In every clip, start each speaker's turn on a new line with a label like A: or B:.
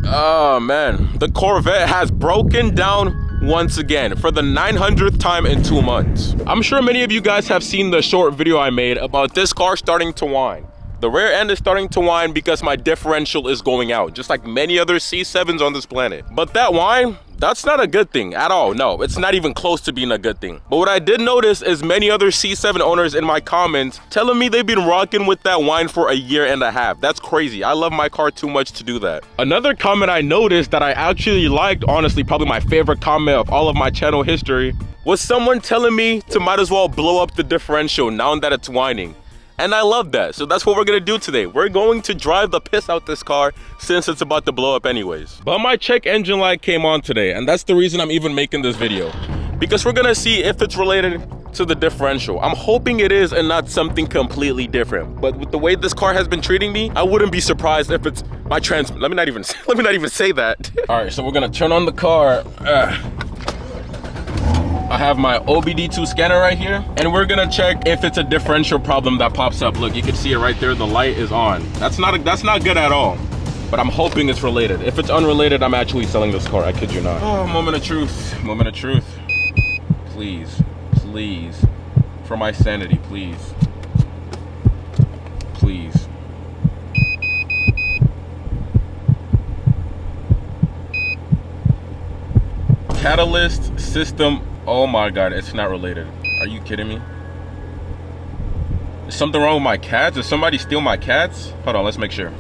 A: Oh man, the Corvette has broken down once again for the 900th time in 2 months. I'm sure many of you guys have seen the short video I made about this car starting to whine. The rear end is starting to whine because my differential is going out, just like many other C7s on this planet. But that whine, that's not a good thing at all. No, it's not even close to being a good thing. But what I did notice is many other C7 owners in my comments telling me they've been rocking with that whine for a year and a half. That's crazy. I love my car too much to do that. Another comment I noticed that I actually liked, honestly, probably my favorite comment of all of my channel history, was someone telling me to might as well blow up the differential now that it's whining. And I love that. So that's what we're gonna do today. We're going to drive the piss out this car since it's about to blow up anyways. But my check engine light came on today, and that's the reason I'm even making this video. Because we're gonna see if it's related to the differential. I'm hoping it is and not something completely different. But with the way this car has been treating me, I wouldn't be surprised if it's my let me not even say that. All right, so we're gonna turn on the car. I have my OBD2 scanner right here, and we're gonna check if it's a differential problem that pops up. Look, you can see it right there, the light is on. That's not good at all, but I'm hoping it's related. If it's unrelated, I'm actually selling this car, I kid you not. Oh, moment of truth, moment of truth. Please, please, for my sanity, please. Please. Catalyst system. Oh my God, it's not related. Are you kidding me? Is something wrong with my cats? Did somebody steal my cats? Hold on, let's make sure.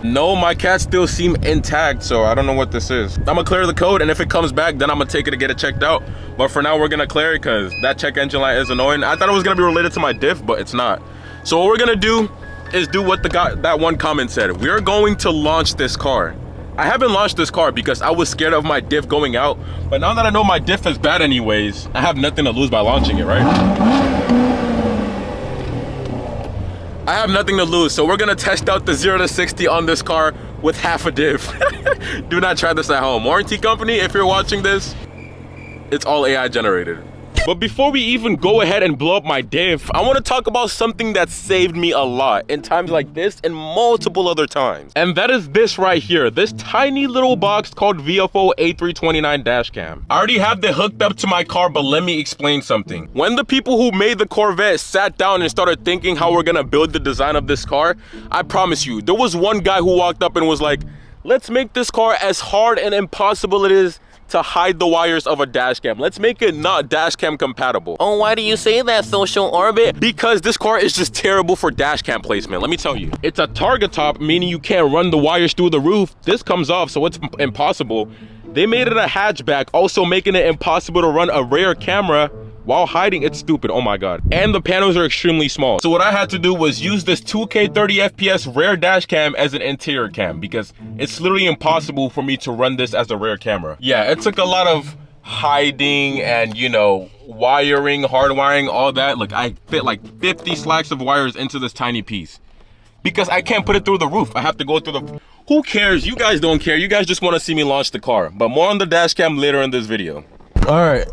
A: No, my cats still seem intact, so I don't know what this is. I'm gonna clear the code, and if it comes back, then I'm gonna take it to get it checked out. But for now, we're gonna clear it because that check engine light is annoying. I thought it was gonna be related to my diff, but it's not. So what we're gonna do is do what that one comment said. We're going to launch this car. I haven't launched this car because I was scared of my diff going out, but now that I know my diff is bad anyways, I have nothing to lose by launching it, right? I have nothing to lose, so we're gonna test out the 0 to 60 on this car with half a diff. Do not try this at home. Warranty company, if you're watching this, it's all AI generated. But before we even go ahead and blow up my diff, I want to talk about something that saved me a lot in times like this and multiple other times. And that is this right here, this tiny little box called VFO A329 dashcam. I already have it hooked up to my car, but let me explain something. When the people who made the Corvette sat down and started thinking how we're gonna build the design of this car, I promise you, there was one guy who walked up and was like, let's make this car as hard and impossible it is to hide the wires of a dash cam. Let's make it not dash cam compatible. Oh, why do you say that, Social Orbit? Because this car is just terrible for dash cam placement. Let me tell you. It's a target top, meaning you can't run the wires through the roof. This comes off, so it's impossible. They made it a hatchback, also making it impossible to run a rear camera while hiding. It's stupid, oh my God. And the panels are extremely small. So what I had to do was use this 2K 30 FPS rear dash cam as an interior cam because it's literally impossible for me to run this as a rear camera. Yeah, it took a lot of hiding and, you know, wiring, hardwiring, all that. Look, I fit like 50 slacks of wires into this tiny piece because I can't put it through the roof. I have to go through the... Who cares? You guys don't care. You guys just want to see me launch the car. But more on the dash cam later in this video. All right.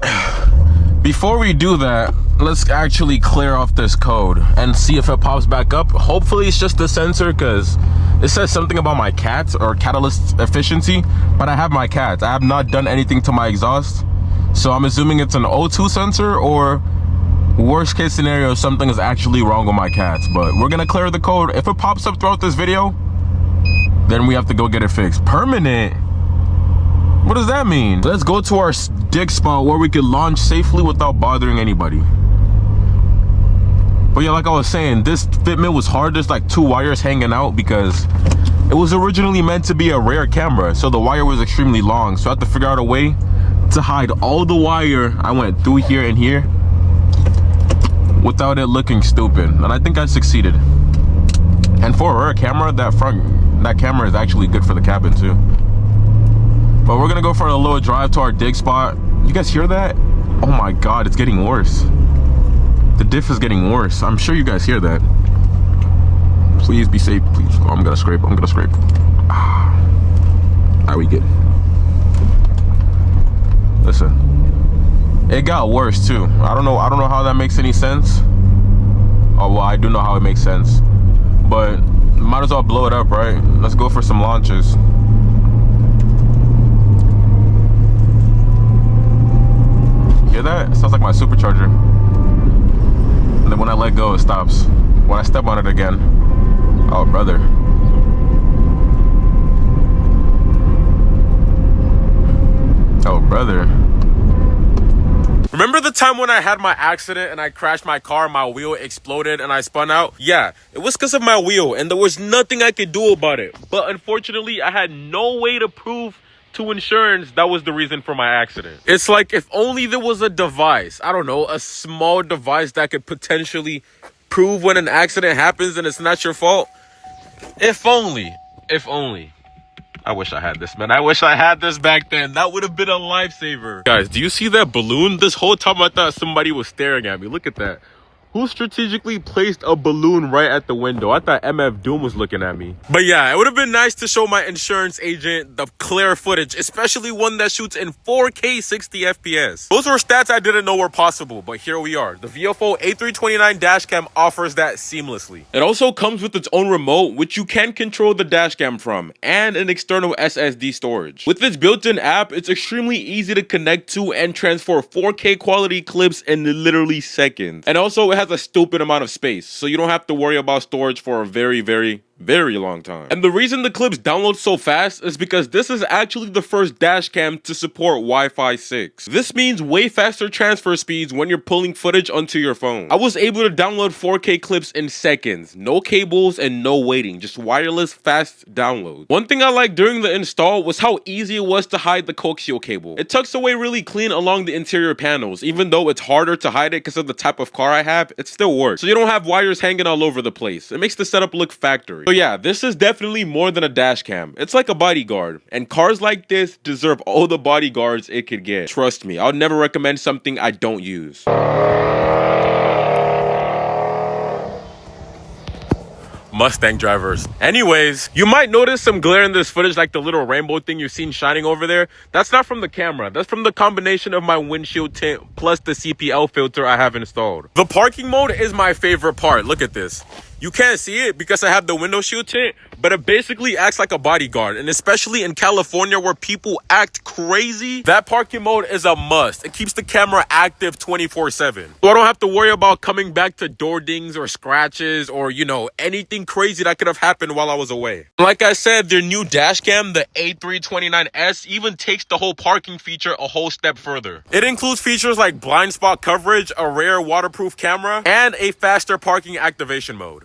A: Before we do that, let's actually clear off this code and see if it pops back up. Hopefully it's just the sensor because it says something about my cats or catalyst efficiency, but I have my cats. I have not done anything to my exhaust. So I'm assuming it's an O2 sensor, or worst case scenario, something is actually wrong with my cats. But we're gonna clear the code. If it pops up throughout this video, then we have to go get it fixed. Permanent? What does that mean? Let's go to our dig spot where we can launch safely without bothering anybody. But yeah, like I was saying, this fitment was hard. There's like 2 wires hanging out because it was originally meant to be a rear camera. So the wire was extremely long. So I had to figure out a way to hide all the wire. I went through here and here without it looking stupid. And I think I succeeded. And for a rear camera, that camera is actually good for the cabin too. But we're gonna go for a little drive to our dig spot. You guys hear that? Oh my God, it's getting worse. The diff is getting worse. I'm sure you guys hear that. Please be safe, please. Oh, I'm gonna scrape, I'm gonna scrape. Are we good? Listen, it got worse too. I don't know how that makes any sense. Oh, well, I do know how it makes sense. But Might as well blow it up, right? Let's go for some launches. Hear that? It sounds like my supercharger. And then when I let go, it stops. When I step on it again, oh brother. Oh brother. Remember the time when I had my accident and I crashed my car, my wheel exploded and I spun out? Yeah, it was because of my wheel and there was nothing I could do about it. But unfortunately, I had no way to prove to insurance that was the reason for my accident. It's like if only there was a device, I don't know, a small device that could potentially prove when an accident happens and it's not your fault. If only. I wish I had this, man. I wish I had this back then. That would have been a lifesaver. Guys, do you see that balloon? This whole time I thought somebody was staring at me. Look at that. Who strategically placed a balloon right at the window? I thought MF Doom was looking at me. But yeah, it would have been nice to show my insurance agent the clear footage, especially one that shoots in 4K 60 FPS. Those were stats I didn't know were possible, but here we are. The VFO A329 dashcam offers that seamlessly. It also comes with its own remote, which you can control the dashcam from, and an external SSD storage. With its built-in app, it's extremely easy to connect to and transfer 4K quality clips in literally seconds. And also, it has a stupid amount of space, so you don't have to worry about storage for a very long time. And the reason the clips download so fast is because this is actually the first dash cam to support Wi-Fi 6. This means way faster transfer speeds when you're pulling footage onto your phone. I was able to download 4K clips in seconds, no cables and no waiting, just wireless fast download. One thing I liked during the install was how easy it was to hide the coaxial cable. It tucks away really clean along the interior panels. Even though it's harder to hide it because of the type of car I have, it still works. So you don't have wires hanging all over the place. It makes the setup look factory. So yeah, this is definitely more than a dash cam. It's like a bodyguard, and cars like this deserve all the bodyguards it could get. Trust me, I'll never recommend something I don't use. Mustang drivers. Anyways, you might notice some glare in this footage, like the little rainbow thing you've seen shining over there. That's not from the camera. That's from the combination of my windshield tint plus the CPL filter I have installed. The parking mode is my favorite part. Look at this. You can't see it because I have the window shield tint, but it basically acts like a bodyguard. And especially in California where people act crazy, that parking mode is a must. It keeps the camera active 24/7. So I don't have to worry about coming back to door dings or scratches or, you know, anything crazy that could have happened while I was away. Like I said, their new dash cam, the A329S, even takes the whole parking feature a whole step further. It includes features like blind spot coverage, a rare waterproof camera, and a faster parking activation mode.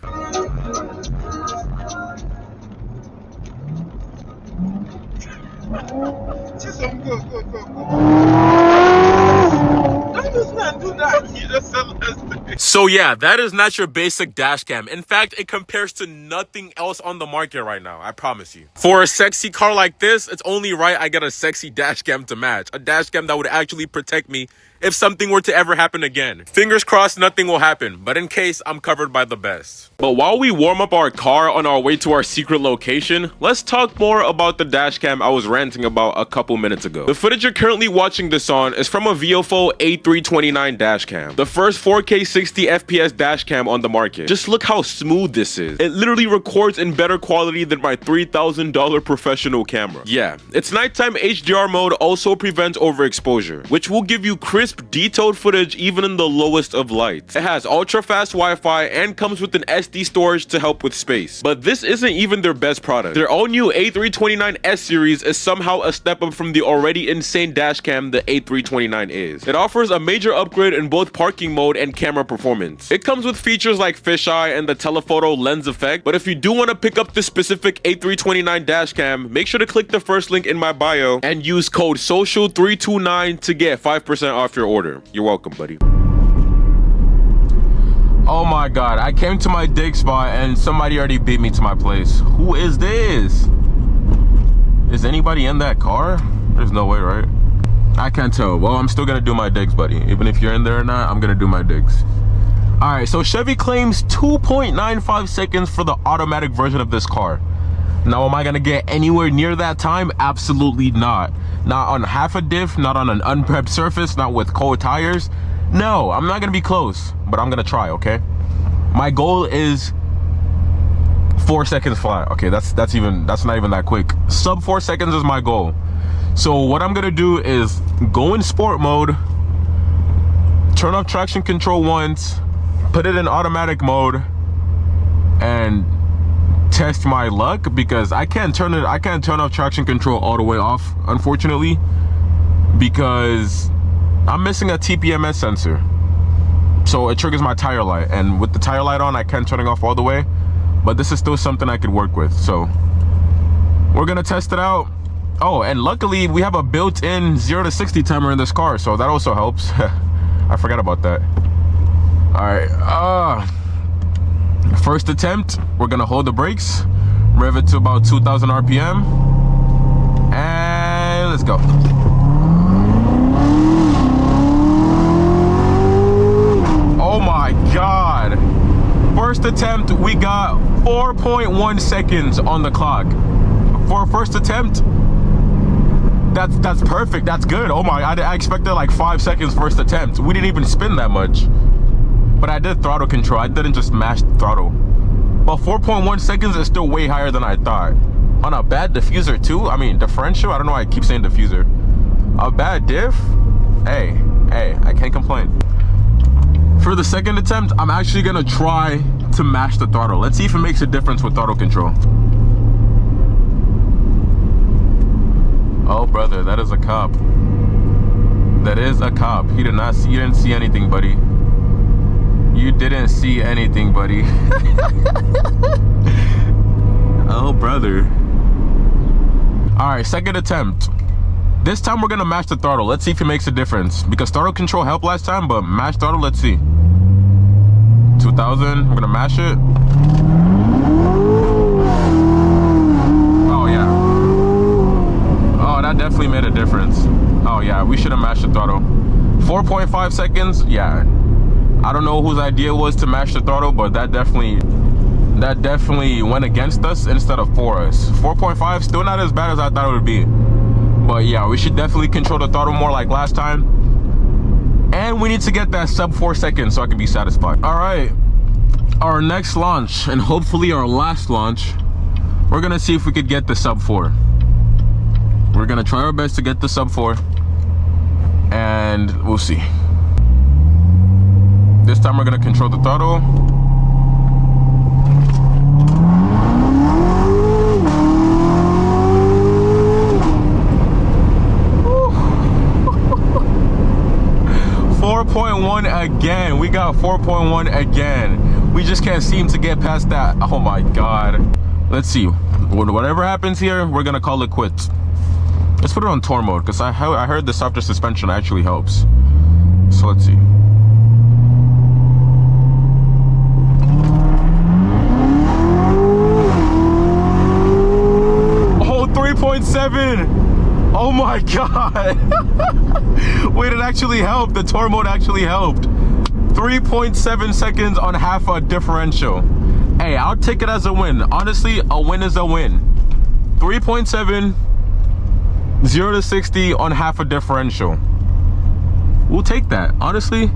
A: So yeah, that is not your basic dash cam. In fact, it compares to nothing else on the market right now, I promise you. For a sexy car like this, it's only right I get a sexy dash cam to match. A dash cam that would actually protect me if something were to ever happen again. Fingers crossed nothing will happen, but in case, I'm covered by the best. But while we warm up our car on our way to our secret location, let's talk more about the dashcam I was ranting about a couple minutes ago. The footage you're currently watching this on is from a VFO A329 dashcam, the first 4K 60 FPS dashcam on the market. Just look how smooth this is. It literally records in better quality than my $3,000 professional camera. Yeah, its nighttime HDR mode also prevents overexposure, which will give you crisp, detailed footage even in the lowest of lights. It has ultra-fast Wi-Fi and comes with an SD storage to help with space. But this isn't even their best product. Their all-new A329S series is somehow a step up from the already insane dashcam the A329 is. It offers a major upgrade in both parking mode and camera performance. It comes with features like fisheye and the telephoto lens effect, but if you do want to pick up the specific A329 dashcam, make sure to click the first link in my bio and use code SOCIAL329 to get 5% off your order. You're welcome, buddy. Oh my god, I came to my dig spot and somebody already beat me to my place. Who is this? Is anybody in that car? There's no way, right? I can't tell. Well, I'm still gonna do my digs, buddy. Even if you're in there or not, I'm gonna do my digs. All right, so Chevy claims 2.95 seconds for the automatic version of this car. Now, am I gonna get anywhere near that time? Absolutely not. Not on half a diff, not on an unprepped surface, not with cold tires. No, I'm not gonna be close, but I'm gonna try, okay? My goal is 4 seconds flat. Okay, that's not even that quick. Sub 4 seconds is my goal. So what I'm gonna do is go in sport mode, turn off traction control once, put it in automatic mode, and test my luck, because I can't turn off traction control all the way off, unfortunately, because I'm missing a TPMS sensor. So it triggers my tire light, and with the tire light on, I can't turn it off all the way, but this is still something I could work with. So we're gonna test it out. Oh, and luckily we have a built-in 0 to 60 timer in this car, so that also helps. I forgot about that. All right, first attempt, we're gonna hold the brakes, rev it to about 2,000 RPM, and let's go. Oh my God. First attempt, we got 4.1 seconds on the clock. For a first attempt, that's perfect, that's good. Oh my, I expected like 5 seconds first attempt. We didn't even spin that much. But I did throttle control, I didn't just mash the throttle. But 4.1 seconds is still way higher than I thought. On a bad diffuser too, I mean differential, I don't know why I keep saying diffuser. A bad diff, hey, I can't complain. For the second attempt, I'm actually gonna try to mash the throttle. Let's see if it makes a difference with throttle control. Oh brother, that is a cop. That is a cop. He did not see, you didn't see anything, buddy. You didn't see anything, buddy. Oh brother. All right, second attempt. This time we're gonna mash the throttle. Let's see if it makes a difference, because throttle control helped last time, but mash throttle, let's see. 2,000, we're gonna mash it. Oh yeah. Oh, that definitely made a difference. Oh yeah, we should have mashed the throttle. 4.5 seconds, yeah. I don't know whose idea was to mash the throttle, but that definitely went against us instead of for us. 4.5, still not as bad as I thought it would be. But yeah, we should definitely control the throttle more like last time. And we need to get that sub 4 seconds so I can be satisfied. All right, our next launch, and hopefully our last launch, we're gonna see if we could get the sub 4. We're gonna try our best to get the sub 4, and we'll see. This time we're gonna control the throttle. 4.1 again. We got 4.1 again. We just can't seem to get past that. Oh my God. Let's see. Whatever happens here, we're gonna call it quits. Let's put it on tour mode, because I heard the softer suspension actually helps. So let's see. Oh, 3.7. Oh my God. Wait, it actually helped. The tour mode actually helped. 3.7 seconds on half a differential. Hey, I'll take it as a win. Honestly, a win is a win. 3.7, 0 to 60 on half a differential. We'll take that. Honestly,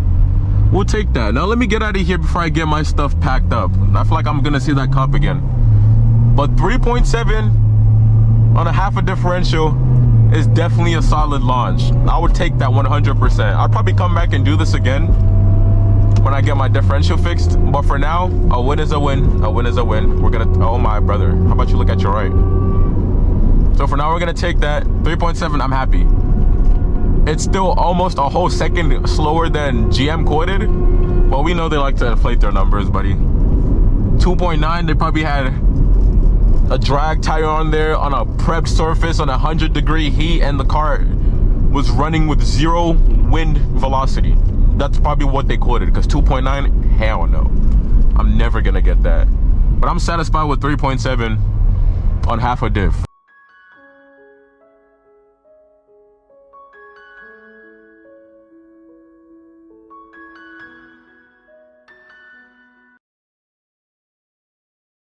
A: we'll take that. Now let me get out of here before I get my stuff packed up. I feel like I'm gonna see that cop again. But 3.7 on a half a differential is definitely a solid launch. I would take that 100%. I'll probably come back and do this again when I get my differential fixed. But for now, a win is a win. A win is a win. We're gonna, oh my brother. How about you look at your right? So for now, we're gonna take that. 3.7, I'm happy. It's still almost a whole second slower than GM quoted. But we know they like to inflate their numbers, buddy. 2.9, they probably had a drag tire on there on a prepped surface on 100-degree heat, and the car was running with 0 wind velocity. That's probably what they quoted, because 2.9, hell no. I'm never gonna get that. But I'm satisfied with 3.7 on half a diff.